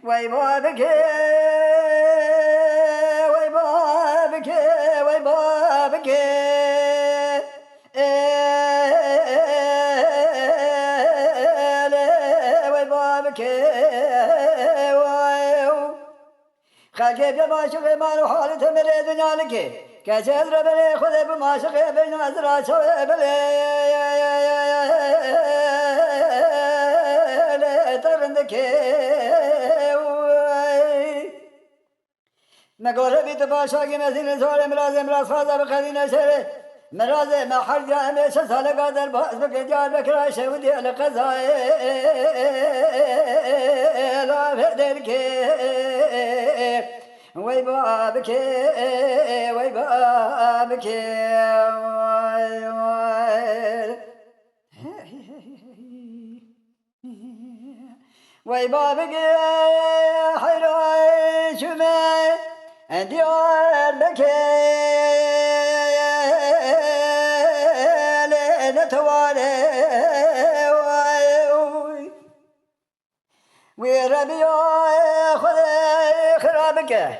وای بابک وای بابک وای بابک وای بابک خلقی بیا معشوق من و حالت ملی دنیا لکی کسی از را بلی خود بو معشوق بین از را چوه بلی ترندکی مگوره بیت باشاگی مزین زور امراز خازه بقدین شره مراز محل جا همیشه سال قادر باز بکجار بکرا شودی القضای لا فدر که وای بابک وای بابک وای بابک حیران شمه دیار بکل نتوانه وی ربی خود خرابکه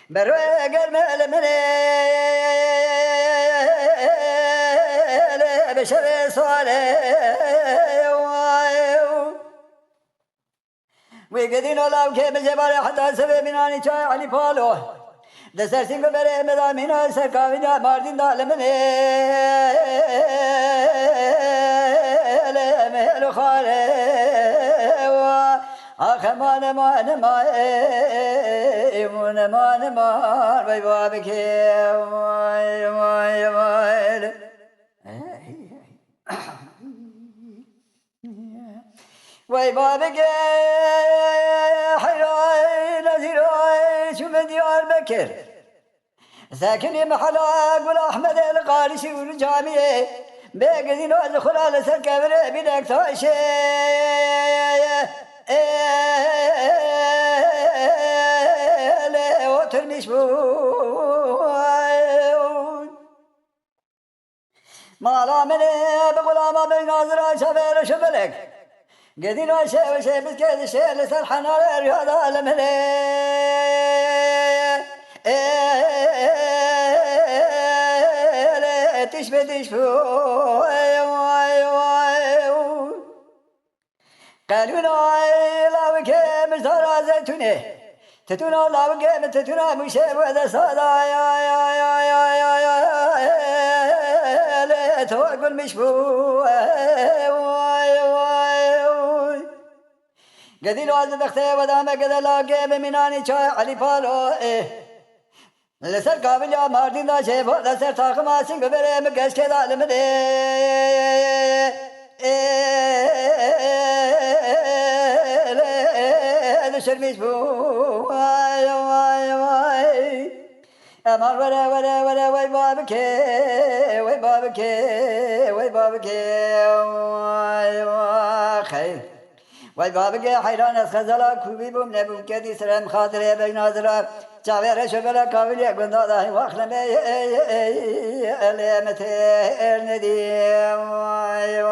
بروی گرمه لمنه بشر سواله ويقدين ولا وكيف جبال حتى سبب بناني شاي علي فالو دسر سينغ بري مدامينا سكاوينا ماردين دالمني مهلو خالي آخر ما باي بابك وای بابک حیران نزیرای شو من دیار بکر ساکنی محلا قول احمد القارشی و جامعه بگذین از خلال سر کبره بیدک تاشه و ترمیش بود مالا منه بغلاما بین آزرا شبه رشو بلک قدين وشي وشي بس كذا شيء لسان حنار الرياض عالم ليه تشبه قالوا لا وكي مش دار زيتوني تتونا لا وكي تتونا مشي وهذا صدا يا توقل مشبوه قديلو از بخته ودامه قدر لاغه بمینانی چای علی پالو لسر قابل یا ماردین دا شیفو لسر تاقم آسین ببره مگش که دالم ده دشرمیش بو امان وره وی بابکه وی بابکه وی بابکه خیر وای بابک حیران از خزلا کوبی بوم نبوم کدی سرم خاطره بین ناظرا چاوره شبلا کاولی گنداده واخلمه علامت ندیم وای